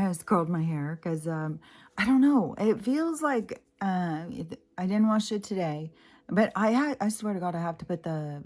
just curled my hair because I don't know. It feels like I didn't wash it today, but I swear to God, I have to put the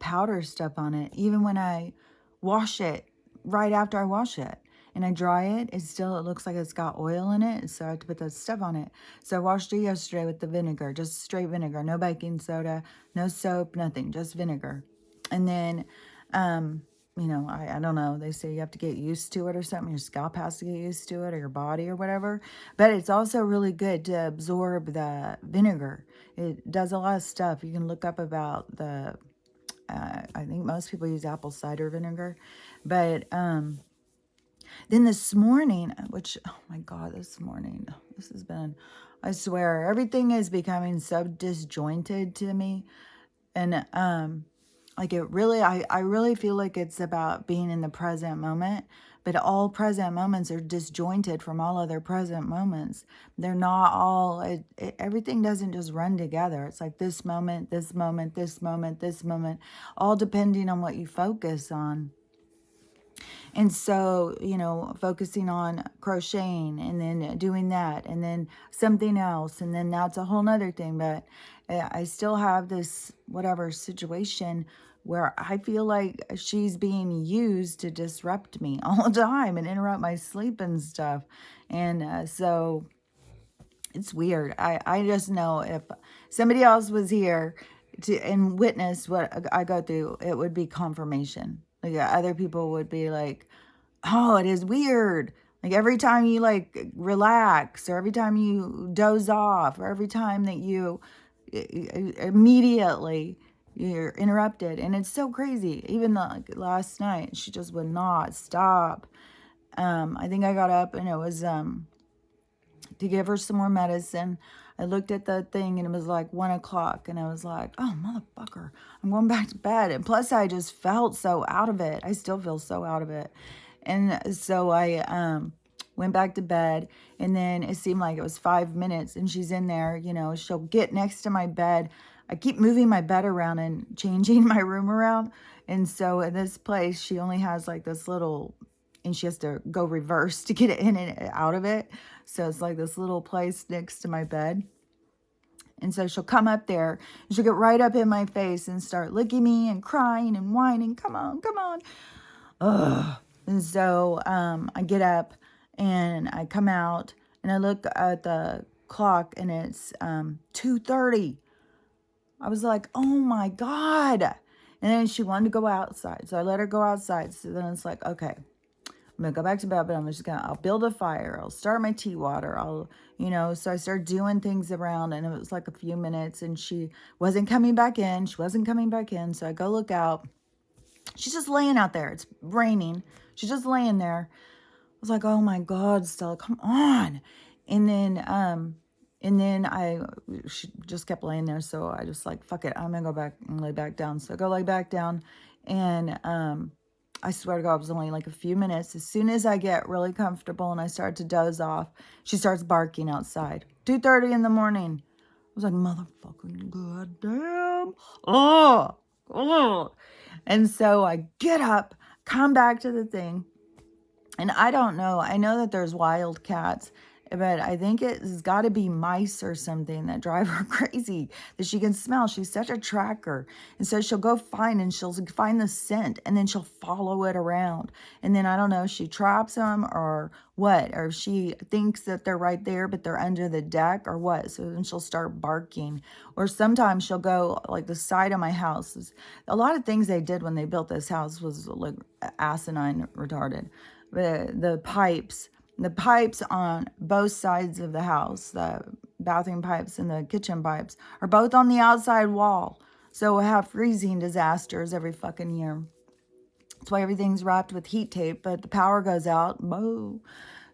powder stuff on it. Even when I wash it, right after I wash it and I dry it, it looks like it's got oil in it. So I have to put that stuff on it. So I washed it yesterday with the vinegar, just straight vinegar, no baking soda, no soap, nothing, just vinegar. And then, I don't know. They say you have to get used to it or something. Your scalp has to get used to it or your body or whatever. But it's also really good to absorb the vinegar. It does a lot of stuff. You can look up about I think most people use apple cider vinegar. But then this morning, which, oh my God, this morning, this has been, I swear, everything is becoming so disjointed to me. And like I really feel like it's about being in the present moment, but all present moments are disjointed from all other present moments. They're not all, everything doesn't just run together. It's like this moment, this moment, this moment, this moment, all depending on what you focus on. And so, focusing on crocheting and then doing that and then something else. And then that's a whole nother thing. But I still have this whatever situation where I feel like she's being used to disrupt me all the time and interrupt my sleep and stuff. And so it's weird. I just know if somebody else was here and witnessed what I go through, it would be confirmation. Like other people would be like, oh, it is weird. Like every time you like relax or every time you doze off or every time that you immediately you're interrupted. And it's so crazy. Even like last night, she just would not stop. I think I got up and it was to give her some more medicine. I looked at the thing and it was like 1 o'clock and I was like, oh, motherfucker, I'm going back to bed. And plus I just felt so out of it. I still feel so out of it. And so I went back to bed and then it seemed like it was 5 minutes and she's in there, she'll get next to my bed. I keep moving my bed around and changing my room around. And so in this place, she only has like this little, and she has to go reverse to get it in and out of it. So it's like this little place next to my bed. And so she'll come up there and she'll get right up in my face and start licking me and crying and whining. Come on, come on. Ugh. And so I get up and I come out and I look at the clock and it's 2:30. I was like, oh my God. And then she wanted to go outside. So I let her go outside. So then it's like, okay, I'm going to go back to bed, but I'll build a fire. I'll start my tea water. So I started doing things around and it was like a few minutes and she wasn't coming back in. So I go look out. She's just laying out there. It's raining. She's just laying there. I was like, oh my God, Stella, come on. And then she just kept laying there. So I just like, fuck it. I'm going to go back and lay back down. So I go lay back down and, I swear to God, it was only like a few minutes. As soon as I get really comfortable and I start to doze off, she starts barking outside. 2:30 in the morning. I was like, motherfucking goddamn. Oh. And so I get up, come back to the thing. And I don't know. I know that there's wild cats, but I think it's got to be mice or something that drive her crazy that she can smell. She's such a tracker. And so she'll go she'll find the scent and then she'll follow it around. And then I don't know if she traps them or what, or if she thinks that they're right there, but they're under the deck or what. So then she'll start barking. Or sometimes she'll go like the side of my house. A lot of things they did when they built this house was like asinine retarded. The pipes on both sides of the house, the bathroom pipes and the kitchen pipes, are both on the outside wall. So we'll have freezing disasters every fucking year. That's why everything's wrapped with heat tape, but the power goes out. Boo.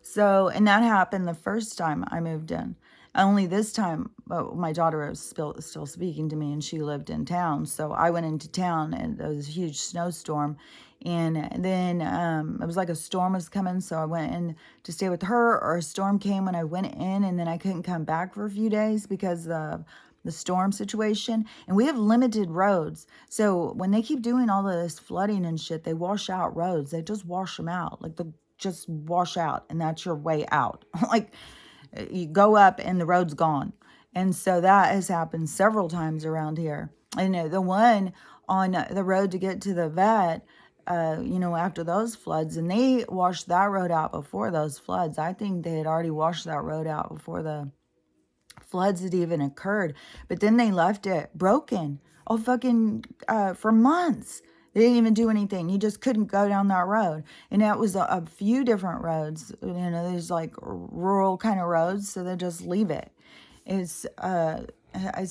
So, and that happened the first time I moved in. Only this time, my daughter was still speaking to me and she lived in town. So I went into town and there was a huge snowstorm. And then it was like a storm was coming. So I went in to stay with her, or a storm came when I went in and then I couldn't come back for a few days because of the storm situation. And we have limited roads. So when they keep doing all of this flooding and shit, they wash out roads. They just wash them out. Like the just wash out, and that's your way out. Like, you go up and the road's gone. And so that has happened several times around here. And the one on the road to get to the vet, after those floods, and they washed that road out before those floods. I think they had already washed that road out before the floods had even occurred. But then they left it broken, for months. They didn't even do anything. You just couldn't go down that road. And that was a few different roads. There's like rural kind of roads, so they just leave it. It's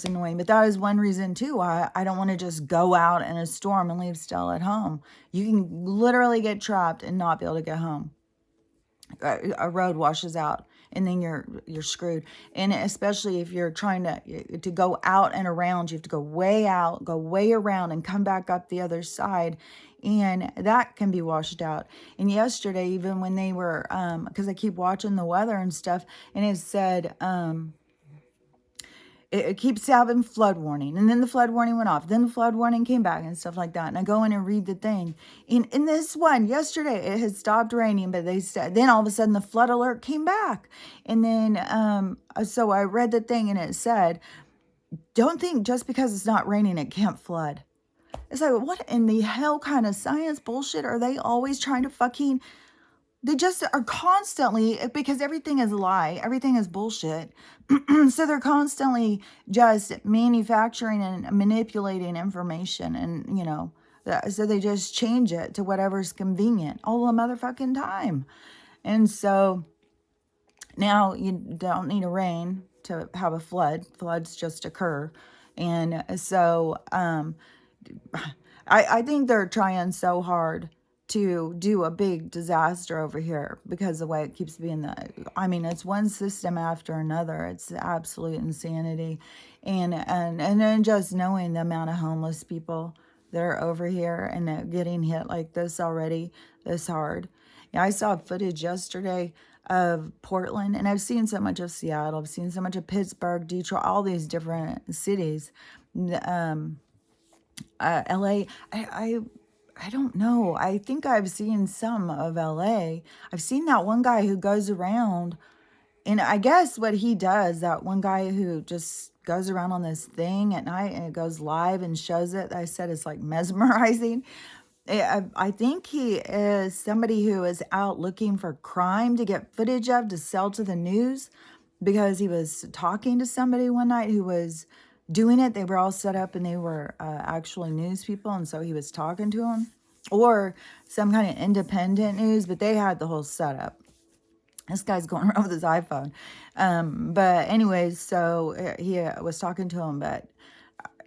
annoying. But that is one reason too why I don't want to just go out in a storm and leave Stella at home. You can literally get trapped and not be able to get home. A road washes out, and then you're screwed. And especially if you're trying to go out and around, you have to go way out, go way around, and come back up the other side, and that can be washed out. And yesterday, even when they were because I keep watching the weather and stuff, and it said it keeps having flood warning, and then the flood warning went off, then the flood warning came back and stuff like that. And I go in and read the thing. In this one yesterday, it had stopped raining, but they said then all of a sudden the flood alert came back. And then so I read the thing, and it said, don't think just because it's not raining it can't flood. It's like, what in the hell kind of science bullshit are they always trying to fucking... They just are constantly, because everything is a lie, everything is bullshit. So they're constantly just manufacturing and manipulating information, and so they just change it to whatever's convenient all the motherfucking time. And so now you don't need a rain to have a flood. Floods just occur. And so I think they're trying so hard to do a big disaster over here, because the way it keeps being it's one system after another. It's absolute insanity. And then just knowing the amount of homeless people that are over here, and they're getting hit like this already, this hard. Yeah, I saw footage yesterday of Portland, and I've seen so much of Seattle. I've seen so much of Pittsburgh, Detroit, all these different cities. LA, I don't know. I think I've seen some of LA. I've seen that one guy who goes around, and I guess what he does, that one guy who just goes around on this thing at night and it goes live and shows it. I said it's like mesmerizing. I think he is somebody who is out looking for crime to get footage of to sell to the news, because he was talking to somebody one night who was doing it. They were all set up, and they were actually news people, and so he was talking to them, or some kind of independent news, but they had the whole setup. This guy's going around with his iPhone. But anyways, so he was talking to him, but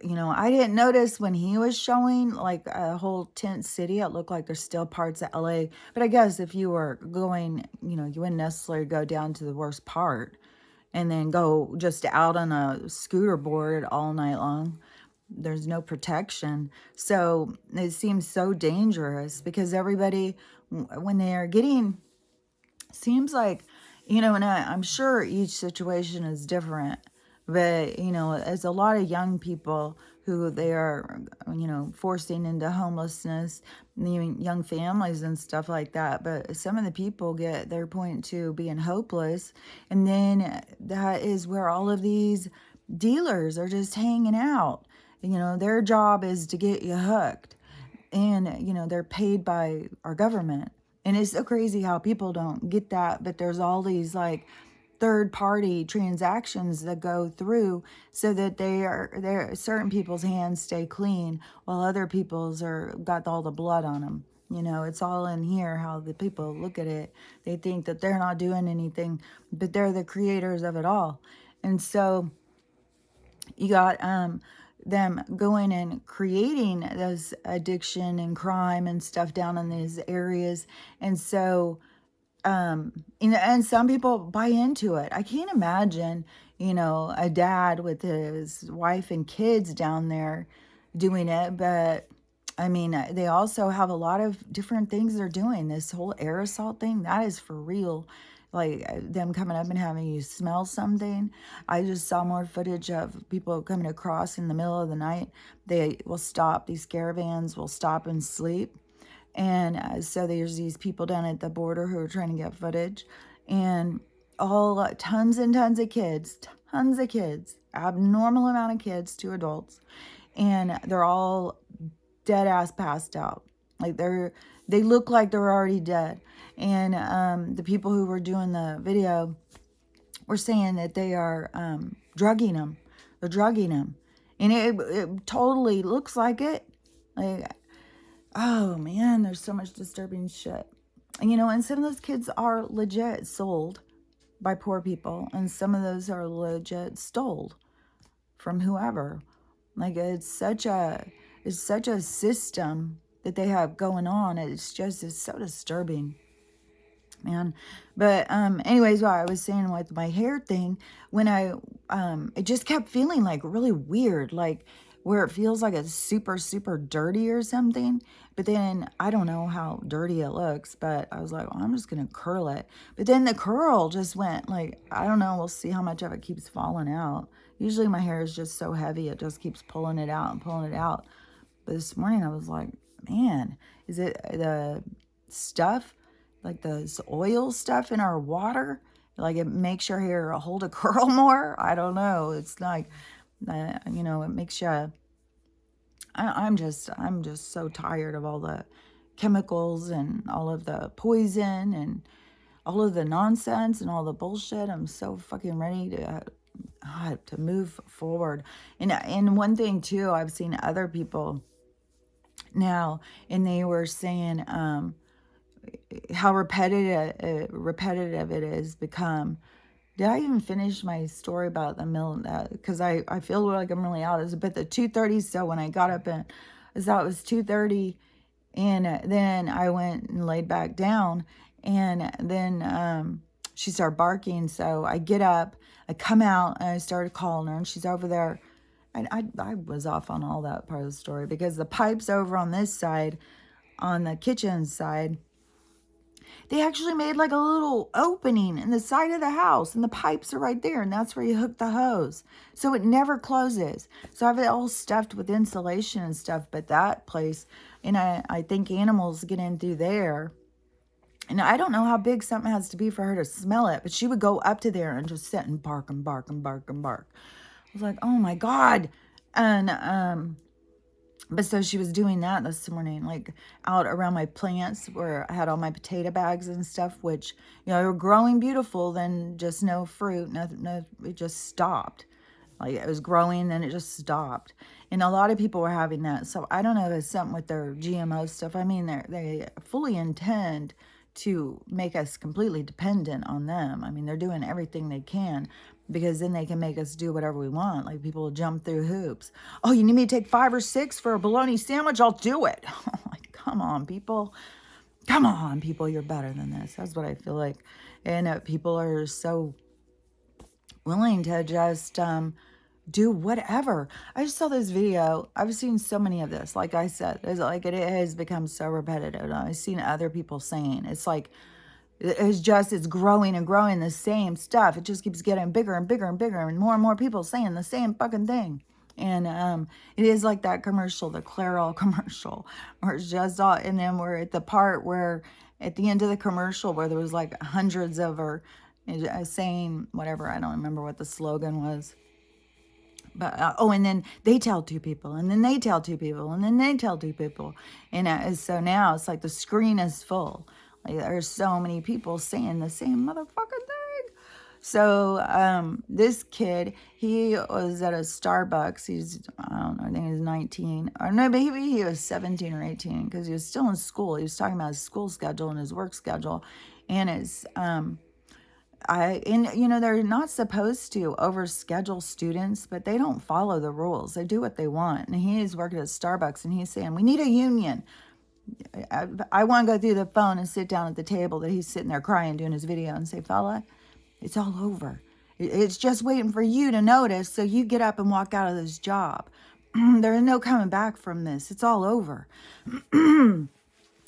I didn't notice when he was showing like a whole tent city. It looked like there's still parts of LA, but I guess if you were going, you wouldn't necessarily go down to the worst part and then go just out on a scooter board all night long. There's no protection. So it seems so dangerous, because everybody, when they're getting, seems like, and I'm sure each situation is different, but, it's a lot of young people who they are, forcing into homelessness, young families and stuff like that. But some of the people get their point to being hopeless. And then that is where all of these dealers are just hanging out. Their job is to get you hooked. And, they're paid by our government. And it's so crazy how people don't get that. But there's all these like third-party transactions that go through, so that certain people's hands stay clean, while other people's got all the blood on them. It's all in here how the people look at it. They think that they're not doing anything, but they're the creators of it all. And so you got them going and creating this addiction and crime and stuff down in these areas. And so and some people buy into it. I can't imagine, a dad with his wife and kids down there doing it. But they also have a lot of different things they're doing. This whole air assault thing, that is for real. Like them coming up and having you smell something. I just saw more footage of people coming across in the middle of the night. They will stop, these caravans will stop and sleep. And so there's these people down at the border who are trying to get footage, and all tons and tons of kids, abnormal amount of kids to adults, and they're all dead ass passed out. Like they look like they're already dead. And the people who were doing the video were saying that they are drugging them. They're drugging them, and it totally looks like it. Like, oh man, there's so much disturbing shit. And, and some of those kids are legit sold by poor people, and some of those are legit stole from whoever. Like, it's such a system that they have going on. It's so disturbing, man. But anyways, what I was saying with my hair thing, when it just kept feeling like really weird, like where it feels like it's super, super dirty or something. But then I don't know how dirty it looks, but I was like, well, I'm just going to curl it. But then the curl just went like, I don't know. We'll see how much of it keeps falling out. Usually my hair is just so heavy. It just keeps pulling it out and pulling it out. But this morning I was like, man, is it the stuff, like the oil stuff in our water? Like it makes your hair hold a curl more? I don't know. It's like, it makes you, I'm just so tired of all the chemicals and all of the poison and all of the nonsense and all the bullshit. I'm so fucking ready to move forward. And one thing too, I've seen other people now, and they were saying how repetitive it has become. Did I even finish my story about the mill? Because I feel like I'm really out. It was about the 2:30. So when I got up, and I thought it was 2:30, and then I went and laid back down, and then she started barking. So I get up, I come out, and I started calling her, and she's over there. And I was off on all that part of the story because the pipes over on this side, on the kitchen side, they actually made like a little opening in the side of the house, and the pipes are right there, and that's where you hook the hose. So it never closes. So I have it all stuffed with insulation and stuff, but that place, and I think animals get in through there. And I don't know how big something has to be for her to smell it, but she would go up to there and just sit and bark and bark and bark and bark. I was like, oh my God. And but so she was doing that this morning, like out around my plants where I had all my potato bags and stuff, which, they were growing beautiful, then just no fruit, no, it just stopped. Like it was growing, then it just stopped. And a lot of people were having that. So I don't know if it's something with their GMO stuff. I mean, they fully intend to make us completely dependent on them. I mean, they're doing everything they can, because then they can make us do whatever we want. Like people will jump through hoops. Oh, you need me to take 5 or 6 for a bologna sandwich? I'll do it. Like, come on, people. Come on, people. You're better than this. That's what I feel like. And people are so willing to just do whatever. I just saw this video. I've seen so many of this. Like I said, it has become so repetitive. I've seen other people saying it's like, it's growing and growing, the same stuff. It just keeps getting bigger and bigger and bigger, and more people saying the same fucking thing. And it is like that commercial, the Clairol commercial, where it's just all, and then we're at the part where at the end of the commercial where there was like hundreds of her saying whatever, I don't remember what the slogan was. But and then they tell 2 people, and then they tell 2 people, and then they tell 2 people, and so now it's like the screen is full. Like there's so many people saying the same motherfucking thing. So this kid, he was at a Starbucks. He's, I don't know, I think he was 19, or no, maybe he was 17 or 18, because he was still in school. He was talking about his school schedule and his work schedule, and his they're not supposed to overschedule students, but they don't follow the rules. They do what they want. And he's working at Starbucks, and he's saying, we need a union. I want to go through the phone and sit down at the table that he's sitting there crying, doing his video, and say, fella, it's all over. It's just waiting for you to notice, so you get up and walk out of this job. There is no coming back from this. It's all over.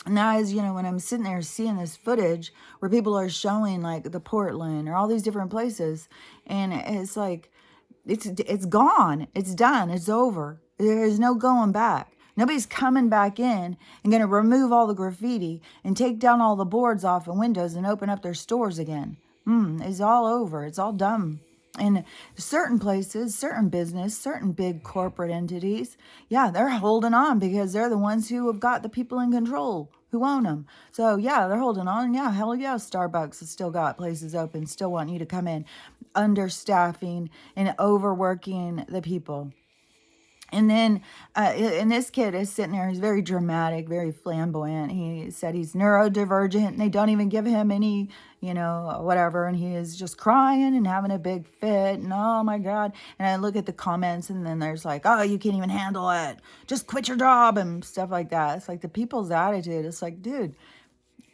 Now, as when I'm sitting there seeing this footage where people are showing like the Portland or all these different places, and it's like, it's gone. It's done. It's over. There is no going back. Nobody's coming back in and going to remove all the graffiti and take down all the boards off and windows and open up their stores again. It's all over. It's all done. And certain places, certain business, certain big corporate entities, yeah, they're holding on because they're the ones who have got the people in control, who own them. So yeah, they're holding on. Yeah, hell yeah, Starbucks has still got places open, still want you to come in, understaffing and overworking the people. And then, and this kid is sitting there. He's very dramatic, very flamboyant. He said he's neurodivergent, and they don't even give him any, whatever. And he is just crying and having a big fit. And oh my God. And I look at the comments, and then there's like, oh, you can't even handle it. Just quit your job and stuff like that. It's like the people's attitude. It's like, dude,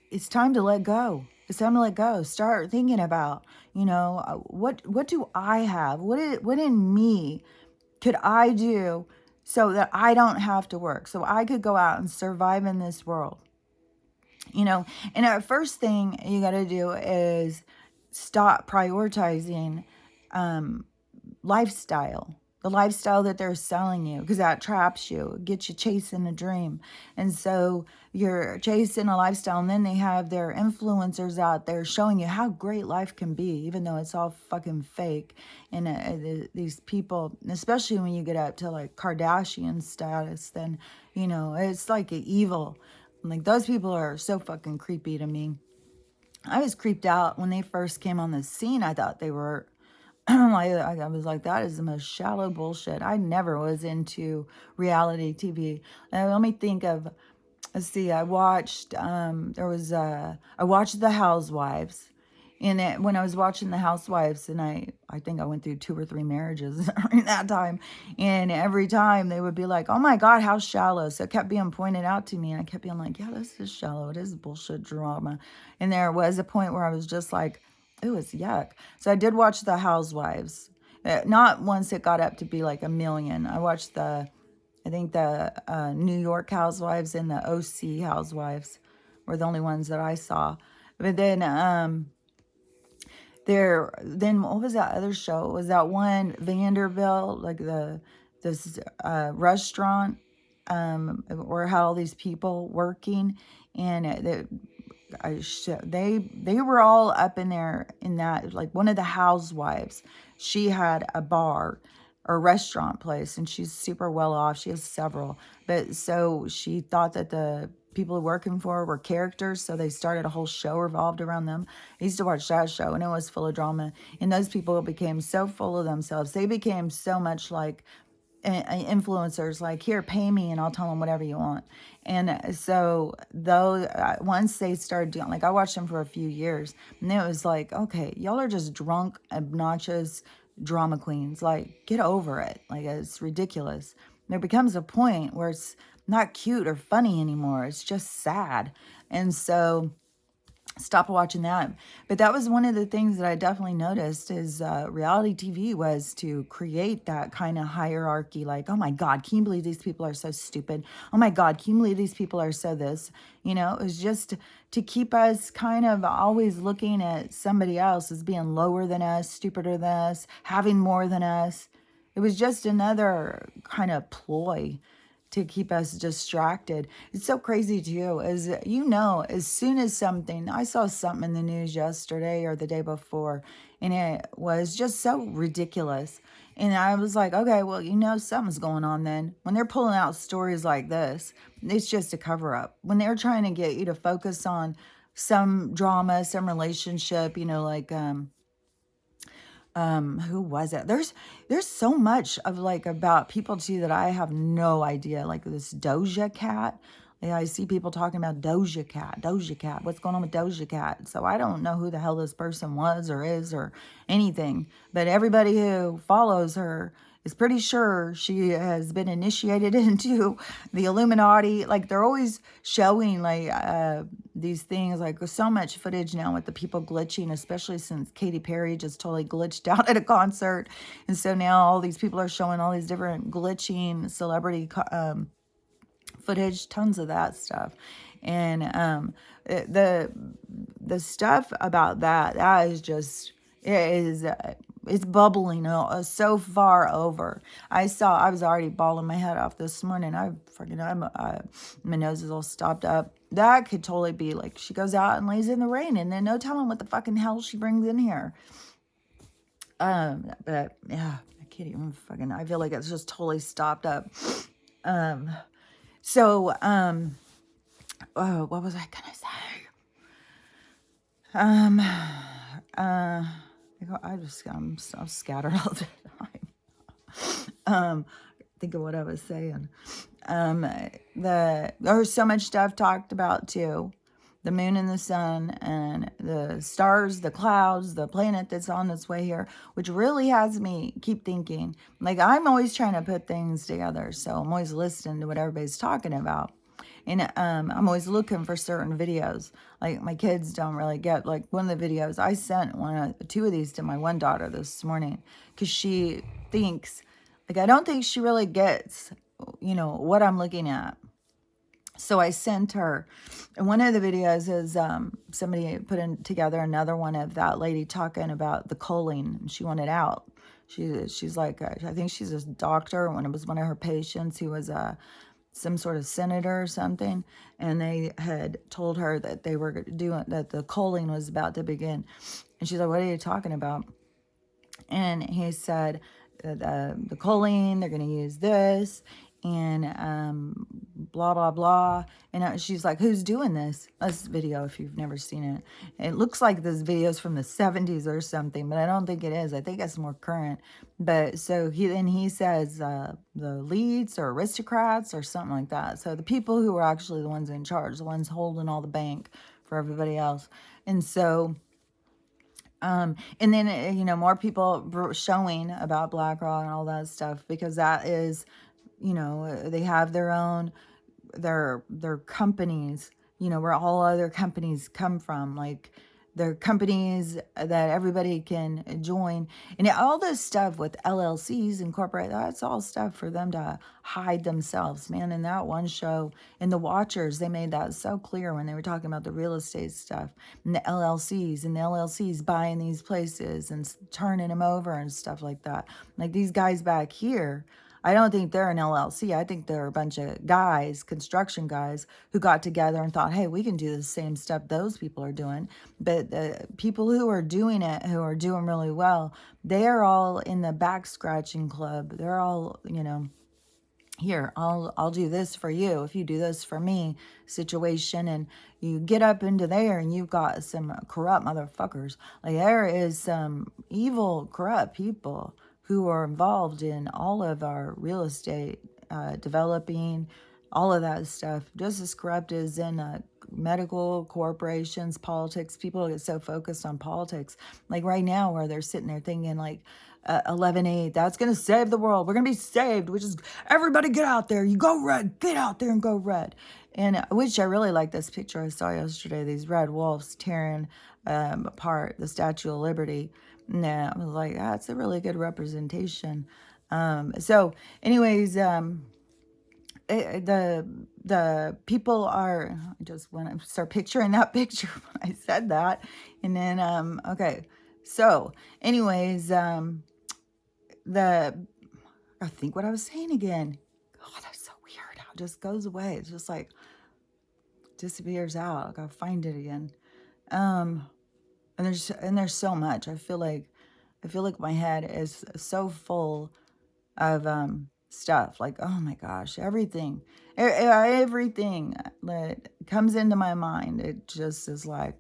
it's time to let go. It's time to let go. Start thinking about, what do I have? What in me could I do so that I don't have to work, so I could go out and survive in this world? And the first thing you got to do is stop prioritizing lifestyle, the lifestyle that they're selling you, because that traps you, it gets you chasing a dream. And so you're chasing a lifestyle, and then they have their influencers out there showing you how great life can be, even though it's all fucking fake. And these people, especially when you get up to like Kardashian status, then, it's like evil. Like, those people are so fucking creepy to me. I was creeped out when they first came on the scene. I thought they were I was like, that is the most shallow bullshit. I never was into reality TV. Let me think of, let's see, I watched, I watched The Housewives. And when I was watching The Housewives, and I think I went through 2 or 3 marriages during that time. And every time they would be like, oh my God, how shallow. So it kept being pointed out to me. And I kept being like, yeah, this is shallow. It is bullshit drama. And there was a point where I was just like, it was yuck. So I did watch The Housewives. Not once it got up to be like 1 million. I watched the New York Housewives and the OC Housewives were the only ones that I saw. But then, then what was that other show? Was that one Vanderbilt, like this restaurant, where had all these people working, and they were all up in there in that, like one of the housewives, she had a bar or restaurant place, and she's super well off. She has several, but so she thought that the people working for her were characters, so they started a whole show revolved around them. I used to watch that show, and it was full of drama, and those people became so full of themselves. They became so much like influencers, like, here, pay me and I'll tell them whatever you want. And so though, once they started doing, like, I watched them for a few years, and it was like, okay, y'all are just drunk, obnoxious drama queens. Like, get over it. Like, it's ridiculous. There becomes a point where it's not cute or funny anymore. It's just sad. And so stop watching that. But that was one of the things that I definitely noticed is reality TV was to create that kind of hierarchy. Like, oh my God, can you believe these people are so stupid? Oh my God, can you believe these people are so this? It was just to keep us kind of always looking at somebody else as being lower than us, stupider than us, having more than us. It was just another kind of ploy to keep us distracted. It's so crazy too, as as soon as I saw something in the news yesterday or the day before, and it was just so ridiculous. And I was like, okay, well, something's going on then. When they're pulling out stories like this, it's just a cover up. When they're trying to get you to focus on some drama, some relationship, like, who was it? There's so much of like about people too that I have no idea. Like this Doja Cat. Yeah, I see people talking about Doja Cat. What's going on with Doja Cat? So I don't know who the hell this person was or is or anything. But everybody who follows her is pretty sure she has been initiated into the Illuminati. Like, they're always showing like these things, like so much footage now with the people glitching, especially since Katy Perry just totally glitched out at a concert. And so now all these people are showing all these different glitching celebrity footage, tons of that stuff. And the stuff about that is just, it is it's bubbling so far over. I was already bawling my head off this morning. My nose is all stopped up. That could totally be like she goes out and lays in the rain, and then no telling what the fucking hell she brings in here. But yeah, I can't even fucking, I feel like it's just totally stopped up. So, oh, what was I gonna say? I'm so scattered all the time. Think of what I was saying. There's so much stuff talked about too. The moon and the sun and the stars, the clouds, the planet that's on its way here, which really has me keep thinking. Like, I'm always trying to put things together. So I'm always listening to what everybody's talking about. And I'm always looking for certain videos. Like, my kids don't really get, like, one of the videos, I sent two of these to my one daughter this morning because she thinks, like, I don't think she really gets, what I'm looking at. So I sent her, and one of the videos is somebody put together another one of that lady talking about the choline, and she wanted out. She's like, I think she's a doctor, when it was one of her patients who was some sort of senator or something, and they had told her that they were doing, that the choline was about to begin. And she's like, what are you talking about? And he said, the choline, they're going to use this, and blah, blah, blah. And she's like, who's doing this? This video, if you've never seen it. It looks like this video's from the 70s or something, but I don't think it is. I think it's more current. But so he says the leads or aristocrats or something like that. So the people who are actually the ones in charge, the ones holding all the bank for everybody else. And so... and then, more people showing about BlackRock and all that stuff, because that is, they have their own, their companies, where all other companies come from. Like, they're companies that everybody can join. And all this stuff with LLCs incorporate, that's all stuff for them to hide themselves, man. In that one show, in The Watchers, they made that so clear when they were talking about the real estate stuff and the LLCs buying these places and turning them over and stuff like that. Like, these guys back here, I don't think they're an LLC. I think they're a bunch of guys, construction guys, who got together and thought, hey, we can do the same stuff those people are doing. But the people who are doing it, who are doing really well, they are all in the back scratching club. They're all, here, I'll do this for you if you do this for me situation. And you get up into there and you've got some corrupt motherfuckers. Like, there is some evil, corrupt people who are involved in all of our real estate, developing, all of that stuff. Just as corrupt as in medical corporations, politics. People get so focused on politics. Like right now, where they're sitting there thinking like 11/8, that's going to save the world. We're going to be saved, which is everybody get out there. You go red. Get out there and go red. And which I really like this picture I saw yesterday, these red wolves tearing apart the Statue of Liberty. Yeah, I was like, that's a really good representation. So anyways, the people are, I just want to start picturing that picture when I said that. And then, okay. So anyways, I think what I was saying again. Oh, that's so weird how it just goes away. It's just like disappears out. I gotta find it again. And there's so much. I feel like my head is so full of stuff. Like, oh my gosh, everything that comes into my mind, it just is like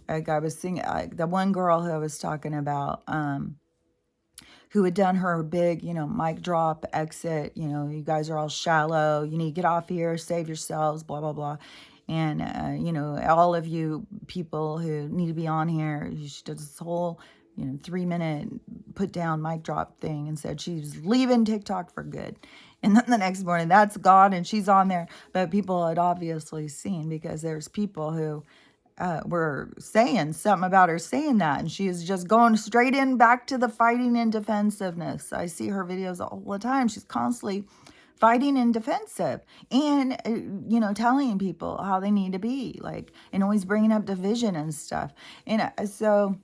I was thinking, the one girl who I was talking about, who had done her big, mic drop exit, you guys are all shallow, you need to get off here, save yourselves, blah, blah, blah. And, all of you people who need to be on here, she did this whole, 3-minute put down mic drop thing and said she's leaving TikTok for good. And then the next morning, that's gone and she's on there. But people had obviously seen, because there's people who were saying something about her saying that, and she is just going straight in back to the fighting and defensiveness. I see her videos all the time. She's constantly fighting and defensive, and telling people how they need to be, like, and always bringing up division and stuff. And so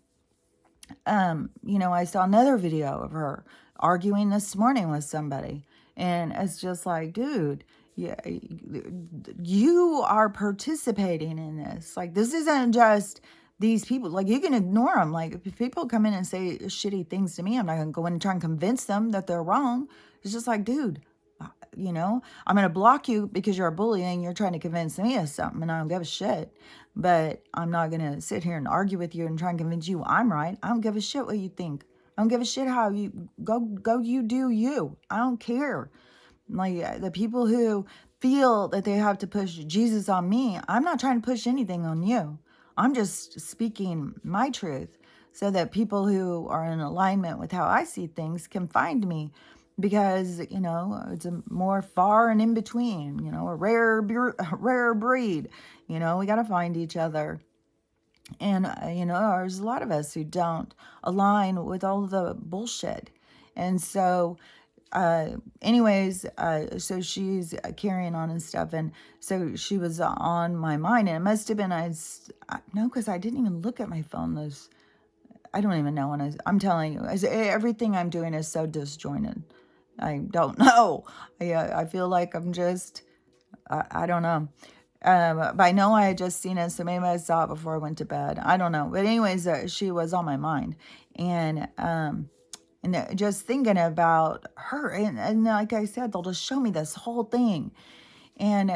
I saw another video of her arguing this morning with somebody. And it's just like, dude, yeah, you are participating in this. Like, this isn't just these people. Like, you can ignore them. Like, if people come in and say shitty things to me, I'm not going to go in and try and convince them that they're wrong. It's just like, dude, I'm going to block you because you're a bully and you're trying to convince me of something, and I don't give a shit. But I'm not going to sit here and argue with you and try and convince you I'm right. I don't give a shit what you think. I don't give a shit how you go you do you. I don't care. Like, the people who feel that they have to push Jesus on me, I'm not trying to push anything on you. I'm just speaking my truth so that people who are in alignment with how I see things can find me, because, it's a more far and in between, a rare breed. We got to find each other. And, there's a lot of us who don't align with all the bullshit. And so, so she's carrying on and stuff. And so she was on my mind. And it must have been, no, because I didn't even look at my phone. I don't even know when I'm telling you, everything I'm doing is so disjointed. I don't know. I feel like I'm just, I don't know. But I know I had just seen it, so maybe I saw it before I went to bed. I don't know. But anyways, she was on my mind. And just thinking about her. And like I said, they'll just show me this whole thing. And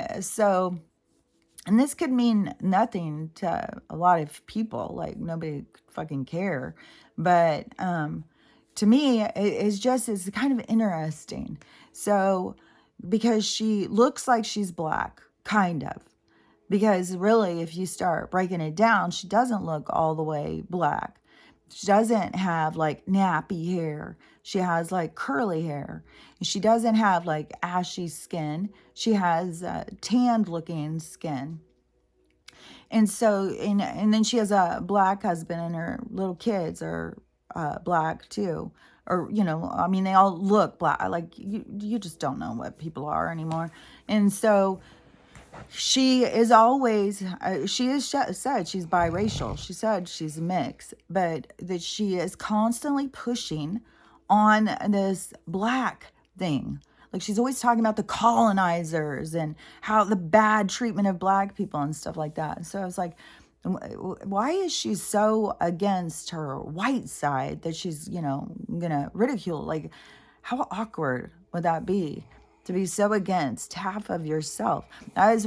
and this could mean nothing to a lot of people. Like, nobody could fucking care. But to me, it's kind of interesting. So, because she looks like she's black, kind of. Because really, if you start breaking it down, she doesn't look all the way black. She doesn't have like nappy hair. She has like curly hair. She doesn't have like ashy skin. She has tanned looking skin. And so, and then she has a black husband, and her little kids are black too. Or, I mean, they all look black. Like, you just don't know what people are anymore. And so she is always, she has said she's biracial. She said she's mixed, but that she is constantly pushing on this black thing. Like, she's always talking about the colonizers and how the bad treatment of black people and stuff like that. So I was like, why is she so against her white side that she's, gonna ridicule? Like, how awkward would that be to be so against half of yourself? That is